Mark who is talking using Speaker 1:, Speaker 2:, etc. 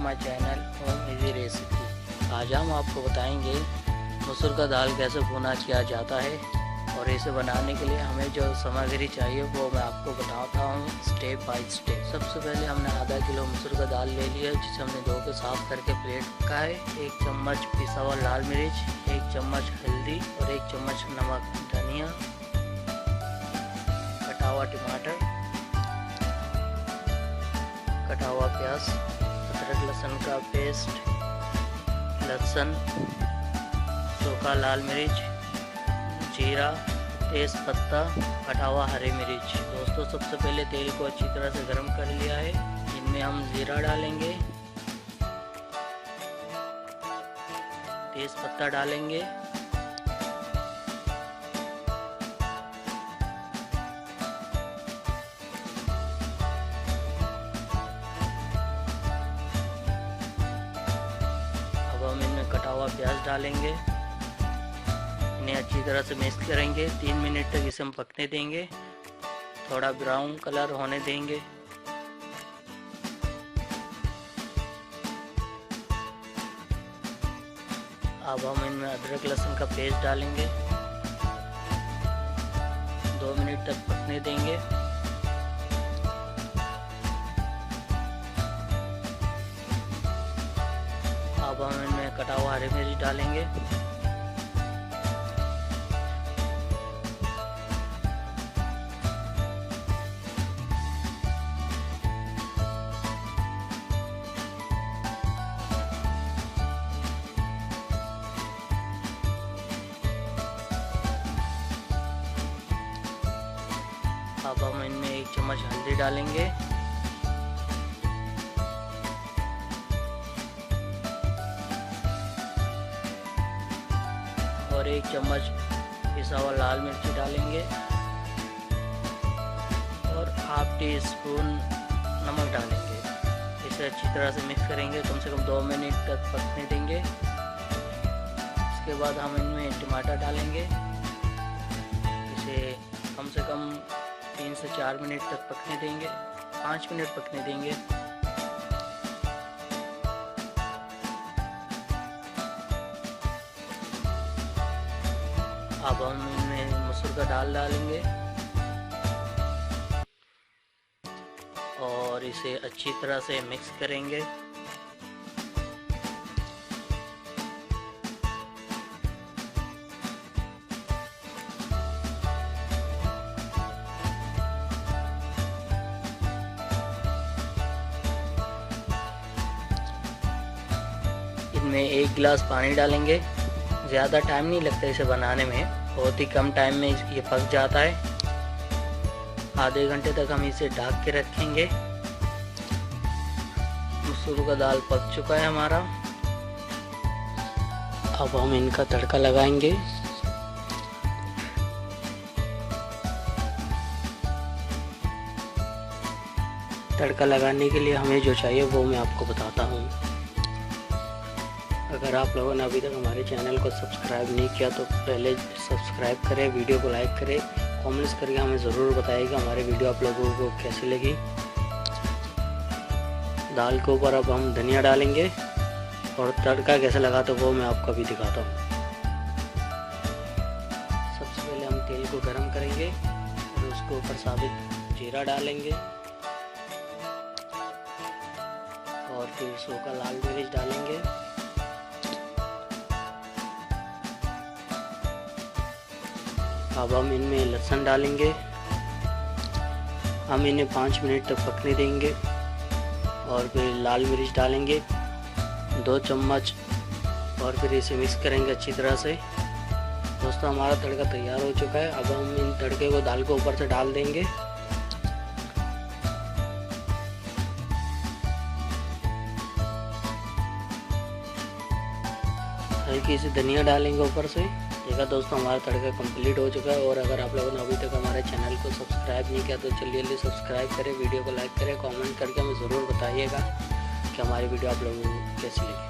Speaker 1: My channel home easy recipe. आज हम आपको बताएंगे मसूर का दाल कैसे भुना किया जाता है और इसे बनाने के लिए हमें जो सामग्री चाहिए वो मैं आपको बताता हूँ स्टेप बाय स्टेप। सबसे पहले हमने आधा किलो मसूर का दाल ले लिया जिसे हमने धो के साफ करके प्लेट रखा है। 1 चम्मच पिसा हुआ लाल मिर्च, 1 चम्मच हल्दी और 1 चम्मच नमक, धनिया, कटा हुआ टमाटर, कटा हुआ प्याज, अदरक लहसुन का पेस्ट, लहसुन, सूखा लाल मिर्च, जीरा, तेज पत्ता, कटा हुआ हरी मिर्च। दोस्तों सबसे पहले तेल को अच्छी तरह से गर्म कर लिया है। इनमें हम जीरा डालेंगे, तेज पत्ता डालेंगे, हम इनमें कटा हुआ प्याज डालेंगे। इन्हें अच्छी तरह से मिक्स करेंगे। 3 मिनट तक इसे हम पकने देंगे, थोड़ा ब्राउन कलर होने देंगे। अब हम इनमें अदरक लहसुन का पेस्ट डालेंगे, 2 मिनट तक पकने देंगे। अब हम इनमें कटा हुआ हरी मिर्च डालेंगे। अब हम इनमें 1 चम्मच हल्दी डालेंगे, और 1 चम्मच पिसा हुआ लाल मिर्ची डालेंगे और हाफ टी स्पून नमक डालेंगे। इसे अच्छी तरह से मिक्स करेंगे, कम से कम 2 मिनट तक पकने देंगे। इसके बाद हम इनमें टमाटर डालेंगे। इसे कम से कम 3 से 4 मिनट तक पकने देंगे, 5 मिनट पकने देंगे। अब हम इनमें मसूर का दाल डालेंगे और इसे अच्छी तरह से मिक्स करेंगे। इनमें 1 गिलास पानी डालेंगे। ज़्यादा टाइम नहीं लगता इसे बनाने में, बहुत ही कम टाइम में ये पक जाता है। आधे घंटे तक हम इसे ढक के रखेंगे। मसूर का दाल पक चुका है हमारा। अब हम इनका तड़का लगाएंगे। तड़का लगाने के लिए हमें जो चाहिए वो मैं आपको बताता हूँ। अगर आप लोगों ने अभी तक हमारे चैनल को सब्सक्राइब नहीं किया तो पहले सब्सक्राइब करें, वीडियो को लाइक करें, कमेंट्स करके हमें ज़रूर बताइएगा हमारी वीडियो आप लोगों को कैसी लगी। दाल के ऊपर अब हम धनिया डालेंगे और तड़का कैसे लगाते वो मैं आपको अभी दिखाता हूँ। सबसे पहले हम तेल को गरम करेंगे और उसके ऊपर साबित जीरा डालेंगे और फिर सूखा लाल मिर्च डालेंगे। अब हम इनमें लहसुन डालेंगे। हम इन्हें 5 मिनट तक पकने देंगे और फिर लाल मिर्च डालेंगे 2 चम्मच और फिर इसे मिक्स करेंगे अच्छी तरह से। दोस्तों हमारा तड़का तैयार हो चुका है। अब हम इन तड़के को दाल के ऊपर से डाल देंगे। हल्की सी धनिया डालेंगे ऊपर से। देखा दोस्तों हमारा तड़का कंप्लीट हो चुका है। और अगर आप लोगों ने अभी तक हमारे चैनल को सब्सक्राइब नहीं किया तो जल्दी सब्सक्राइब करें, वीडियो को लाइक करें, कमेंट करके हमें ज़रूर बताइएगा कि हमारी वीडियो आप लोगों को कैसी लगी।